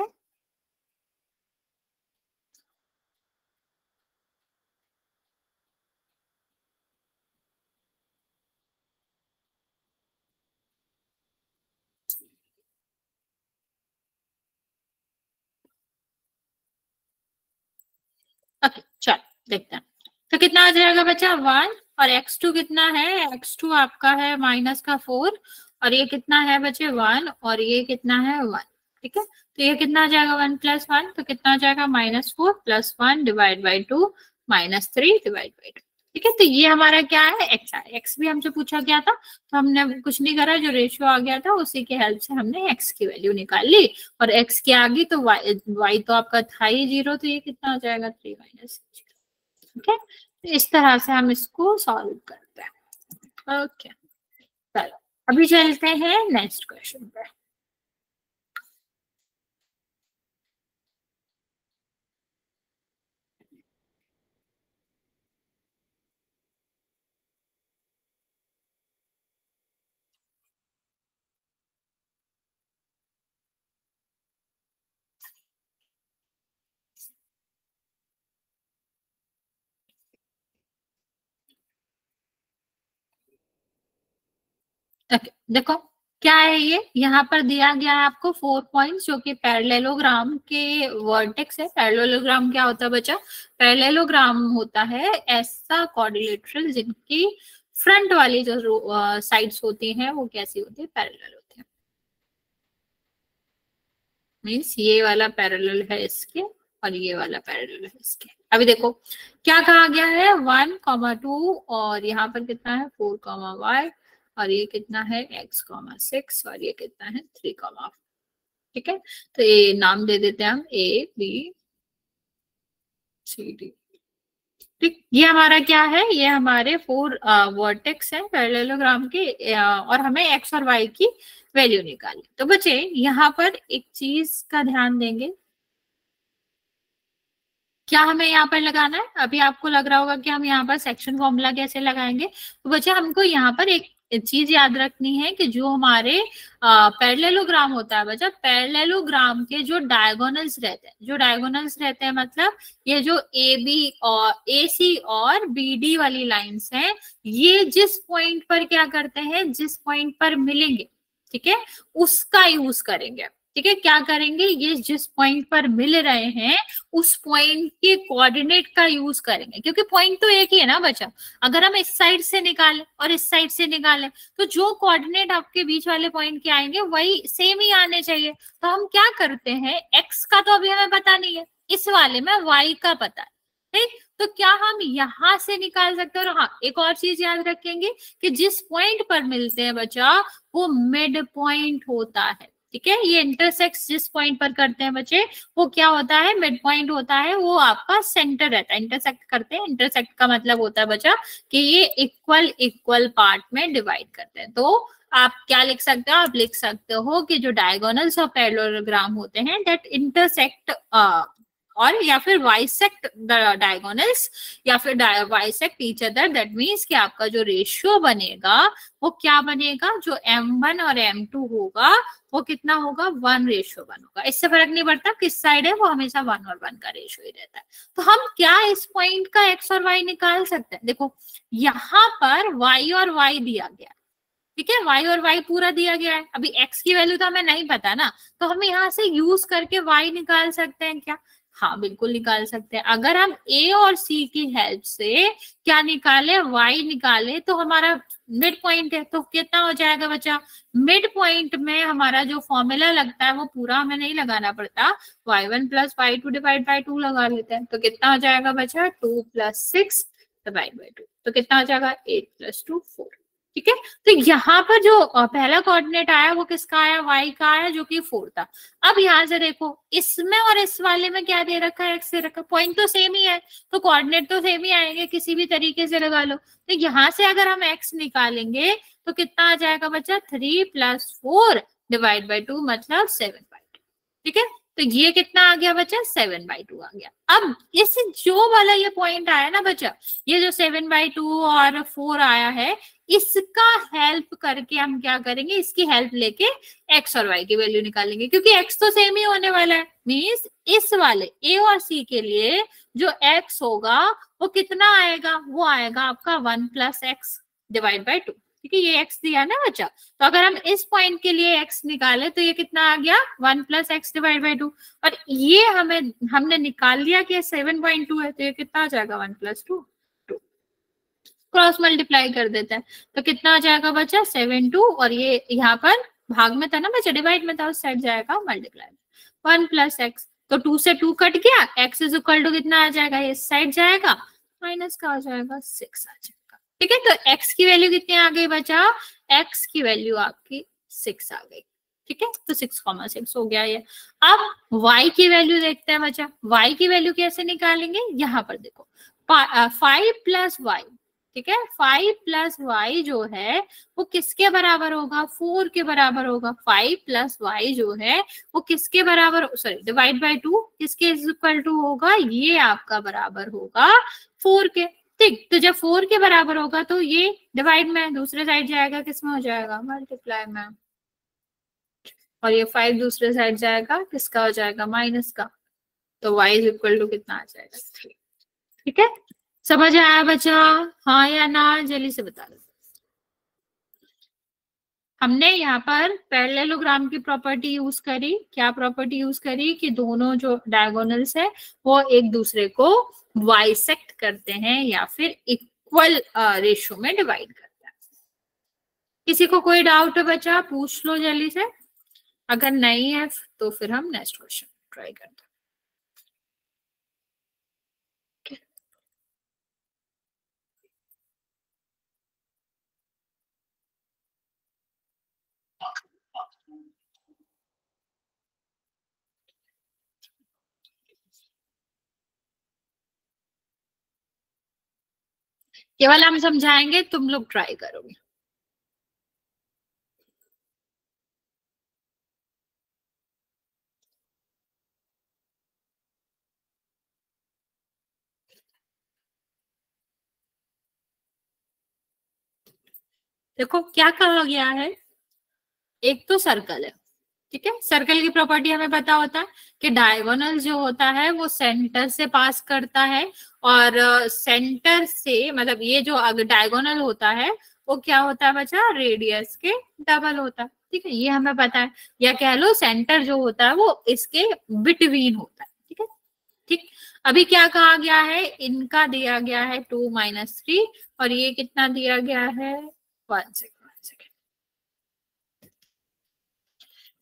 ओके चल देखते हैं, तो कितना आ जाएगा बच्चा 1, और x2 कितना है, x2 आपका है -4, और ये कितना है बच्चे 1, और ये कितना है 1, ठीक है, तो ये कितना आ जाएगा 1 + 1, तो कितना आ जाएगा -4 + 1 डिवाइड बाई 2 -3 डिवाइड बाई 2, ठीक है, तो ये हमारा क्या है x है, x भी हमसे पूछा गया था, तो हमने कुछ नहीं करा, जो रेशियो आ गया था उसी के हेल्प से हमने x की वैल्यू निकाल ली, और x की आ गई तो y तो आपका था ही जीरो, तो ये कितना हो जाएगा 3 - 0, ठीक है, तो इस तरह से हम इसको सॉल्व करते हैं। ओके चलो अभी चलते हैं नेक्स्ट क्वेश्चन पे। ओके, देखो क्या है ये, यहाँ पर दिया गया है आपको 4 पॉइंट्स जो कि पैरेललोग्राम के वर्टेक्स है। पैरेललोग्राम क्या होता है बच्चा? पैरेललोग्राम होता है ऐसा क्वाड्रिलेटरल जिनकी फ्रंट वाली जो साइड्स होती हैं वो कैसी होती है? पैरेलल होती है। मीन्स ये वाला पैरेलल है इसके और ये वाला पैरेलल है इसके। अभी देखो क्या कहा गया है, 1,2 और यहाँ पर कितना है 4,y और ये कितना है x,6 और ये कितना है 3,4। ठीक है, तो ये नाम दे देते हैं हम ABCD। ठीक, ये हमारा क्या है, ये हमारे 4 वर्टेक्स है पैरेललोग्राम के और हमें x और y की वैल्यू निकालनी। तो बच्चे यहाँ पर एक चीज का ध्यान देंगे, क्या हमें यहाँ पर लगाना है? अभी आपको लग रहा होगा कि हम यहाँ पर सेक्शन फॉर्मूला कैसे लगाएंगे। तो बच्चे हमको यहाँ पर एक चीज याद रखनी है कि जो हमारे पैरेललोग्राम होता है बच्चा, पैरेललोग्राम के जो डायगोनल्स रहते हैं, जो डायगोनल्स रहते हैं मतलब ये जो ए बी और ए सी और बी डी वाली लाइंस हैं, ये जिस पॉइंट पर क्या करते हैं, जिस पॉइंट पर मिलेंगे, ठीक है, उसका यूज करेंगे। ठीक है, क्या करेंगे, ये जिस पॉइंट पर मिल रहे हैं उस पॉइंट के कोऑर्डिनेट का यूज करेंगे, क्योंकि पॉइंट तो एक ही है ना बच्चा। अगर हम इस साइड से निकालें और इस साइड से निकालें तो जो कोऑर्डिनेट आपके बीच वाले पॉइंट के आएंगे वही सेम ही आने चाहिए। तो हम क्या करते हैं, एक्स का तो अभी हमें पता नहीं है, इस वाले में वाई का पता है। ठीक, तो क्या हम यहां से निकाल सकते हैं? और हाँ, एक और चीज याद रखेंगे कि जिस पॉइंट पर मिलते हैं बच्चा वो मिड पॉइंट होता है। ठीक है, ये इंटरसेक्स जिस पॉइंट पर करते हैं बच्चे वो क्या होता है, मिड पॉइंट होता है, वो आपका सेंटर रहता है। इंटरसेक्ट करते हैं, इंटरसेक्ट का मतलब होता है बच्चा कि ये इक्वल इक्वल पार्ट में डिवाइड करते हैं। तो आप क्या लिख सकते हो, आप लिख सकते हो कि जो डायगोनल्स ऑफ पैरेललोग्राम होते हैं दैट इंटरसेक्ट और या फिर वाइसेक्ट द डायगोनल्स या फिर वाइसेक्ट ईच अदर, दैट मीन्स कि आपका जो रेशियो बनेगा वो क्या बनेगा, जो m1 और m2 होगा वो कितना होगा, 1:1 होगा। इससे फर्क नहीं पड़ता किस साइड है, वो हमेशा 1 और 1 का रेशियो ही रहता है। तो हम क्या इस पॉइंट का x और y निकाल सकते हैं? देखो यहाँ पर y और y दिया गया, ठीक है, y और y पूरा दिया गया है। अभी x की वैल्यू तो हमें नहीं पता ना, तो हम यहाँ से यूज करके y निकाल सकते हैं क्या? हाँ बिल्कुल निकाल सकते हैं। अगर हम a और c की हेल्प से क्या निकाले, y निकाले, तो हमारा मिड पॉइंट है, तो कितना हो जाएगा बच्चा, मिड पॉइंट में हमारा जो फॉर्मूला लगता है वो पूरा हमें नहीं लगाना पड़ता, y1 plus y2 divide by 2 लगा लेते हैं। तो कितना हो जाएगा बच्चा, 2 + 6 डिवाइड बाई 2, तो कितना हो जाएगा 8 + 2 4। ठीक है, तो यहाँ पर जो पहला कोऑर्डिनेट आया वो किसका आया, y का आया, जो कि 4 था। अब यहाँ से देखो इसमें और इस वाले में क्या दे रखा है, x दे रखा है, पॉइंट तो सेम ही है तो कोऑर्डिनेट तो सेम ही आएंगे, किसी भी तरीके से लगा लो। तो यहाँ से अगर हम x निकालेंगे तो कितना आ जाएगा बच्चा, 3 + 4 डिवाइड बाई 2 मतलब 7/2। ठीक है, तो ये कितना आ गया बच्चा, 7/2 आ गया। अब इस जो वाला ये पॉइंट आया ना बच्चा, ये जो 7/2 और 4 आया है, इसका हेल्प करके हम क्या करेंगे, इसकी हेल्प लेके x और y की वैल्यू निकालेंगे, क्योंकि x तो सेम ही होने वाला है। मीन्स इस वाले a और c के लिए जो x होगा वो कितना आएगा, वो आएगा आपका 1 + x डिवाइड बाई 2। ठीक है, ये x दिया ना बच्चा, तो अगर हम इस पॉइंट के लिए x निकाले तो ये कितना आ गया, 1 + x डिवाइड बाई 2। और ये हमने निकाल लिया कि 7.2 है, तो ये कितना आ जाएगा, 1 + 2 2, क्रॉस मल्टीप्लाई कर देते हैं तो कितना आ जाएगा बच्चा, 7 2, और ये यहाँ पर भाग में था ना बच्चा, डिवाइड में था, उस साइड जाएगा मल्टीप्लाई, 1 + x, तो 2 से 2 कट गया, x इज इक्वल टू कितना आ जाएगा, इस साइड जाएगा, माइनस का आ जाएगा 6 आ जाएगा। ठीक है, तो x की वैल्यू कितनी आ गई बच्चा, x की वैल्यू आपकी 6 आ गई। ठीक है, तो 6,6 हो गया ये। अब y की वैल्यू देखते हैं बच्चा, y की वैल्यू कैसे निकालेंगे, यहाँ पर देखो 5 + y, ठीक है, 5 + y जो है वो किसके बराबर होगा, 4 के बराबर होगा। 5 + y जो है वो किसके बराबर, सॉरी डिवाइड बाई 2 किसके इक्वल टू होगा, ये आपका बराबर होगा 4 के। ठीक, तो जब 4 के बराबर होगा तो ये डिवाइड में दूसरे साइड जाएगा, किसमें हो जाएगा, मल्टीप्लाई में, और ये 5 दूसरे साइड जाएगा, किसका हो जाएगा, माइनस का, तो y इज इक्वल टू कितना आ जाएगा, 3। ठीक है, समझ आया बच्चा, हाँ या ना, जल्दी से बता दो। हमने यहाँ पर पैरेललोग्राम की प्रॉपर्टी यूज करी। क्या प्रॉपर्टी यूज करी कि दोनों जो डायगोनल्स है वो एक दूसरे को बाइसेक्ट करते हैं या फिर इक्वल रेशियो में डिवाइड करते हैं। किसी को कोई डाउट है बच्चा, पूछ लो जल्दी से। अगर नहीं है तो फिर हम नेक्स्ट क्वेश्चन ट्राई करते हैं। केवल हम समझाएंगे, तुम लोग ट्राई करोगे। देखो क्या कहा गया है, एक तो सर्कल है, ठीक है। सर्कल की प्रॉपर्टी हमें पता होता है कि डायगोनल जो होता है वो सेंटर से पास करता है, और सेंटर से मतलब ये जो अगर डायगोनल होता है वो क्या होता है बच्चा, रेडियस के डबल होता है, ठीक है। ये हमें पता है, या कह लो सेंटर जो होता है वो इसके बिटवीन होता है, ठीक है। ठीक, अभी क्या कहा गया है, इनका दिया गया है 2 - 3 और ये कितना दिया गया है 1 सेकेंड।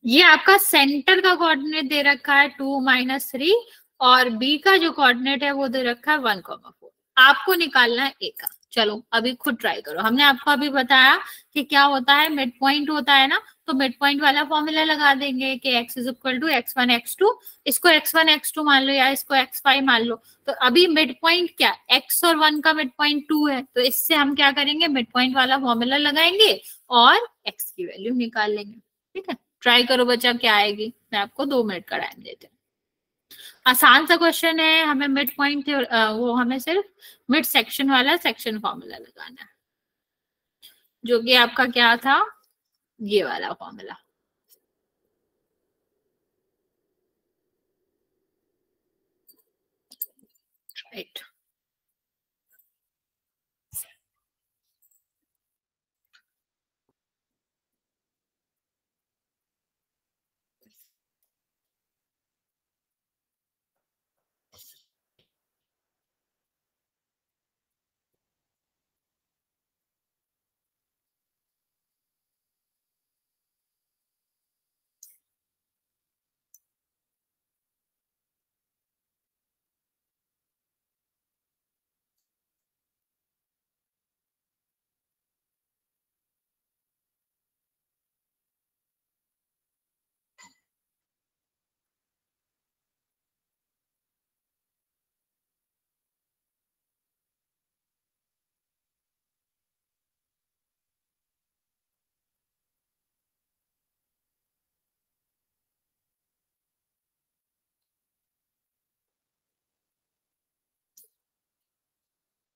ये आपका सेंटर का कोऑर्डिनेट दे रखा है 2 - 3 और बी का जो कोऑर्डिनेट है वो दे रखा है 1,4। आपको निकालना है ए का। चलो अभी खुद ट्राई करो। हमने आपको अभी बताया कि क्या होता है, मिड पॉइंट होता है ना, तो मिड पॉइंट वाला फॉर्मूला लगा देंगे कि x is equal to x1 x2। इसको x1 x2 मान लो या इसको x5 मान लो। तो अभी मिड पॉइंट क्या, x और 1 का मिड पॉइंट 2 है, तो इससे हम क्या करेंगे, मिड पॉइंट वाला फॉर्मूला लगाएंगे और x की वैल्यू निकाल लेंगे, ठीक है। ट्राई करो बच्चा, क्या आएगी। मैं आपको 2 मिनट का टाइम देती हूँ। आसान सा क्वेश्चन है, हमें मिड पॉइंट वो हमें सिर्फ मिड सेक्शन वाला सेक्शन फॉर्मूला लगाना है, जो कि आपका क्या था, ये वाला फॉर्मूला, राइट।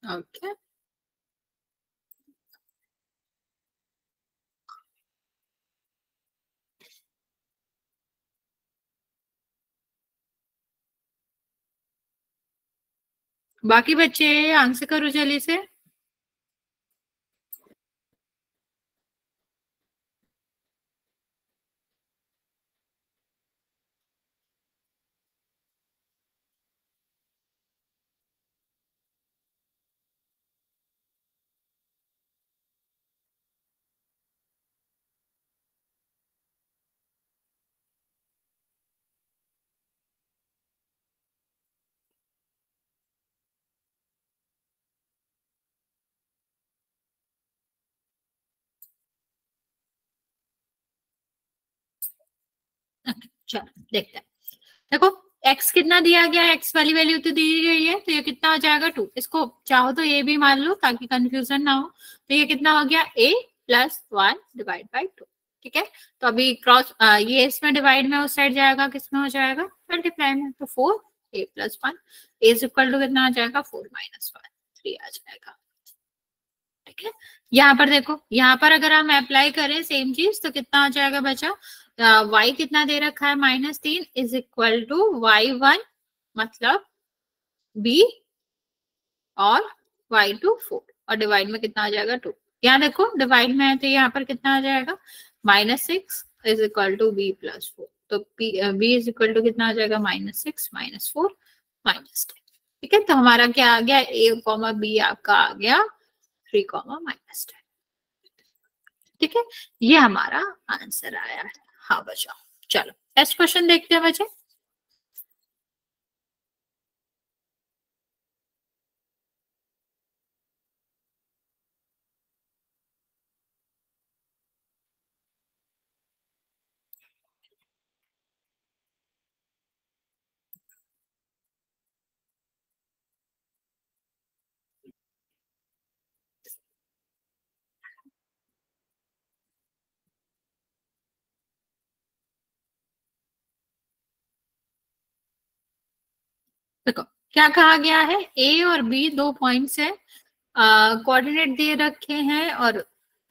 ओके, बाकी बच्चे आंसर करो जल्दी से। चलो देखते हैं। देखो x कितना दिया गया है, x वाली वैल्यू तो दी गई है, तो ये कितना हो जाएगा 2। इसको चाहो तो ये भी मान लो ताकि कंफ्यूजन ना हो। तो ये कितना हो गया, a + 1 डिवाइड बाई 2, ठीक है। तो अभी क्रॉस ये इसमें डिवाइड में उस साइड जाएगा, किस में हो जाएगा, मल्टीप्लाई में। तो 4a + 1 इज इक्वल टू कितना आ जाएगा, 4 - 1 3 आ जाएगा, ठीक है। यहाँ पर देखो, यहाँ पर अगर हम अप्लाई करें सेम चीज तो कितना आ जाएगा बचा, y कितना दे रखा है -3 इज इक्वल टू y1 मतलब b और y2 4 और डिवाइड में कितना आ जाएगा 2। यहाँ देखो डिवाइड में है तो यहाँ पर कितना आ जाएगा -6 इज इक्वल टू b प्लस 4। तो b इज इक्वल टू कितना आ जाएगा, -6 -4 -10। ठीक है, तो हमारा क्या आ गया, a कॉमा b आपका आ गया 3 -10। ठीक है, ये हमारा आंसर आया है। हाँ बच्चों, चलो नेक्स्ट क्वेश्चन देखते हैं बच्चे। देखो क्या कहा गया है, ए और बी दो पॉइंट्स है, कोऑर्डिनेट दे रखे हैं और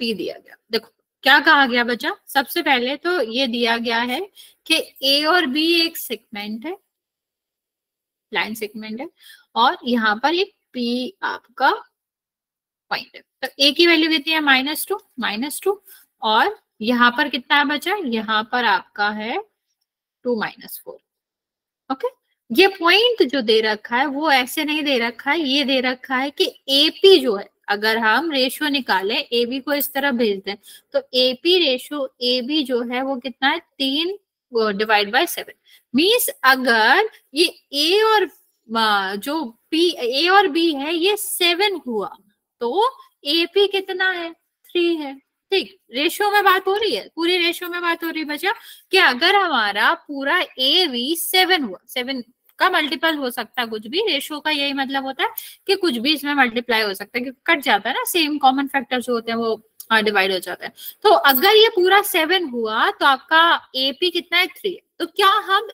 पी दिया गया। देखो क्या कहा गया बच्चा, सबसे पहले तो ये दिया गया है कि ए और बी एक सेगमेंट है, लाइन सेगमेंट है, और यहाँ पर एक पी आपका पॉइंट है। तो ए की वैल्यू कितनी है, -2 और यहाँ पर कितना है बच्चा, यहाँ पर आपका है 2 -4। ओके, ये पॉइंट जो दे रखा है वो ऐसे नहीं दे रखा है, ये दे रखा है कि एपी जो है, अगर हम रेशियो निकालें, ए बी को इस तरह भेज दें, तो एपी रेशियो ए बी जो है वो कितना है, 3 डिवाइड बाय 7। मीन्स अगर ये ए और जो पी ए और बी है ये 7 हुआ, तो एपी कितना है, 3 है। ठीक, रेशियो में बात हो रही है, पूरी रेशियो में बात हो रही है बच्चा, कि अगर हमारा पूरा ए बी 7 हुआ, 7 का मल्टीपल हो सकता है कुछ भी, रेशियो का यही मतलब होता है कि कुछ भी इसमें मल्टीप्लाई हो सकता है, क्योंकि कट जाता है ना, सेम कॉमन फैक्टर जो होते हैं वो डिवाइड हो जाता है। तो अगर ये पूरा 7 हुआ तो आपका एपी कितना है, 3 है। तो क्या हम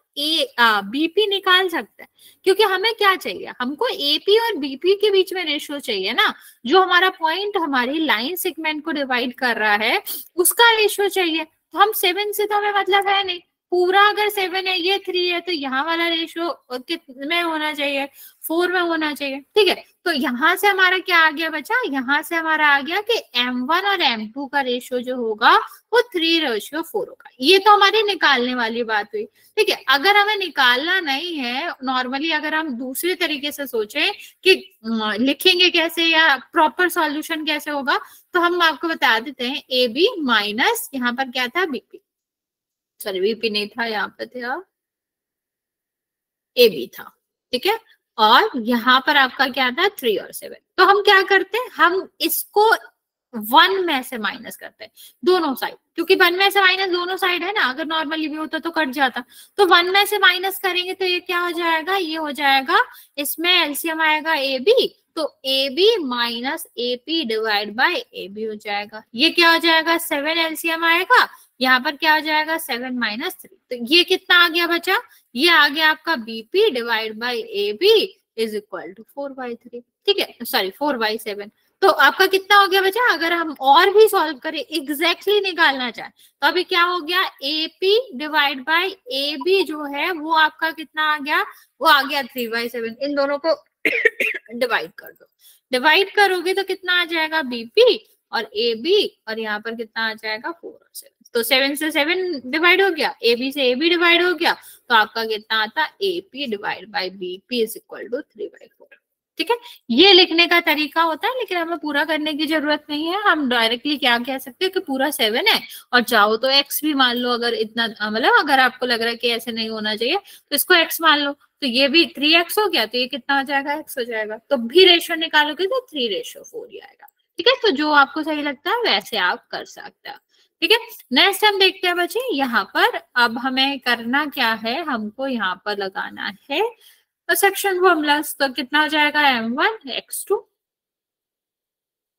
बीपी निकाल सकते हैं, क्योंकि हमें क्या चाहिए, हमको एपी और बीपी के बीच में रेशियो चाहिए ना, जो हमारा पॉइंट हमारी लाइन सेगमेंट को डिवाइड कर रहा है उसका रेशियो चाहिए। तो हम 7 से तो हमें मतलब है नहीं, पूरा अगर 7 है ये 3 है, तो यहाँ वाला रेशियो कितने होना चाहिए, 4 में होना चाहिए। ठीक है, तो यहाँ से हमारा क्या आ गया बच्चा, यहाँ से हमारा आ गया कि M1 और M2 का रेशियो जो होगा वो 3:4 होगा। ये तो हमारी निकालने वाली बात हुई। ठीक है, अगर हमें निकालना नहीं है, नॉर्मली अगर हम दूसरे तरीके से सोचें कि लिखेंगे कैसे या प्रॉपर सॉल्यूशन कैसे होगा, तो हम आपको बता देते हैं, ए बी माइनस यहाँ पर क्या था, बीपी, सॉरी बीपी नहीं था, यहाँ पे था ए बी था। ठीक है, और यहाँ पर आपका क्या था, 3 और 7। तो हम क्या करते हैं, हम इसको 1 में से माइनस करते हैं दोनों साइड, क्योंकि 1 में से माइनस दोनों साइड है ना, अगर नॉर्मली भी होता तो कट जाता। तो 1 में से माइनस करेंगे तो ये क्या हो जाएगा, ये हो जाएगा, इसमें एलसीएम आएगा ए बी, तो A B minus A P divide by A B हो जाएगा। ये क्या हो जाएगा, 7 एलसीएम आएगा, यहाँ पर क्या हो जाएगा, 7 -3। तो ये कितना आ गया बचा, ये आ गया आपका BP divide by A B is equal to 4/3। ठीक है, सॉरी 4/7। तो आपका कितना हो गया बचा, अगर हम और भी सॉल्व करें, एग्जैक्टली निकालना चाहें, तो अभी क्या हो गया, AP divide by A B जो है वो आपका कितना आ गया, वो आ गया 3/7। इन दोनों को डिवाइड कर दो, डिवाइड करोगे तो कितना आ जाएगा, बीपी और ए बी, और यहाँ पर कितना आ जाएगा, 4 और 7। तो 7 से 7 डिवाइड हो गया, ए बी से ए बी डिवाइड हो गया, तो आपका कितना आता, A P divide by B P is equal to 3/4। ठीक है, ये लिखने का तरीका होता है, लेकिन हमें पूरा करने की जरूरत नहीं है। हम डायरेक्टली क्या कह सकते हैं कि पूरा 7 है, और चाहो तो एक्स भी मान लो, अगर इतना मतलब अगर आपको लग रहा है कि ऐसे नहीं होना चाहिए तो इसको एक्स मान लो, तो ये भी 3x हो गया, तो ये कितना हो जाएगा, x हो जाएगा। तो भी रेशियो निकालोगे तो 3:4 ही आएगा। ठीक है, तो जो आपको सही लगता है वैसे आप कर सकते हैं। ठीक है, नेक्स्ट हम देखते हैं बच्चे, यहाँ पर अब हमें करना क्या है, हमको यहाँ पर लगाना है तो सेक्शन फॉर्मूलास। तो कितना हो जाएगा, m1 x2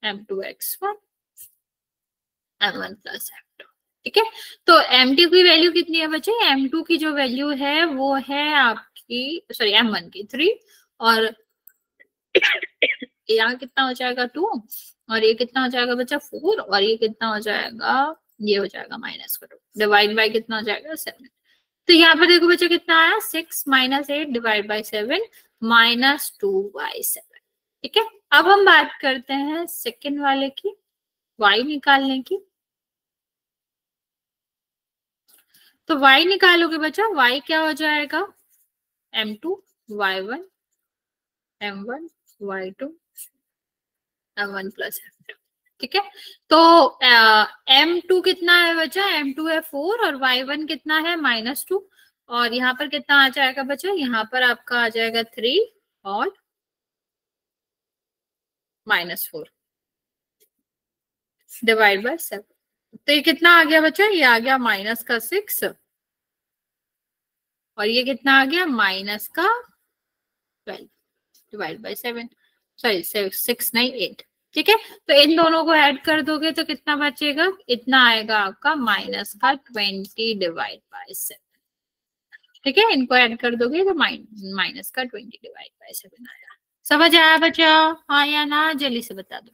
m2 x1 m1 plus m2। ठीक है, तो m2 की वैल्यू कितनी है बच्चे, m2 की जो वैल्यू है वो है आपकी, सॉरी m1 की 3, और यहाँ कितना हो जाएगा 2, और ये कितना हो जाएगा बच्चा 4, और ये कितना हो जाएगा, ये हो जाएगा माइनस करो, डिवाइड बाय कितना हो जाएगा 7। तो यहाँ पर देखो बच्चा कितना आया, 6 - 8 डिवाइड बाय 7 -2/7। ठीक है, अब हम बात करते हैं सेकंड वाले की, y निकालने की। तो y निकालोगे बच्चा, y क्या हो जाएगा, m2 y1 m1 y2 m1 plus m2। ठीक है, तो m2 कितना है बच्चा, m2 है 4 और y1 कितना है -2, और यहाँ पर कितना आ जाएगा बच्चा, यहाँ पर आपका आ जाएगा 3 और -4 डिवाइड बाय 7। तो ये कितना आ गया बच्चा, ये आ गया -6 और ये कितना आ गया -12 डिवाइड बाय 7, सॉरी 6 नहीं 8। ठीक है, तो इन दोनों को ऐड कर दोगे तो कितना बचेगा, इतना आएगा आपका -20 डिवाइड बाय 7। ठीक है, इनको ऐड कर दोगे तो -20 डिवाइड बाय 7 आया। समझ आया बच्चा, हाँ या ना, जल्दी से बता दो।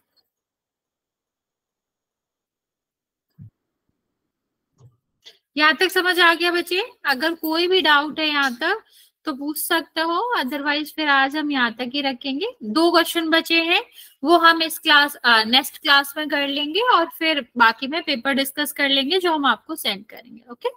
यहाँ तक समझ आ गया बच्चे? अगर कोई भी डाउट है यहाँ तक तो पूछ सकते हो, अदरवाइज फिर आज हम यहाँ तक ही रखेंगे। 2 क्वेश्चन बचे हैं, वो हम इस क्लास नेक्स्ट क्लास में कर लेंगे और फिर बाकी में पेपर डिस्कस कर लेंगे जो हम आपको सेंड करेंगे। ओके।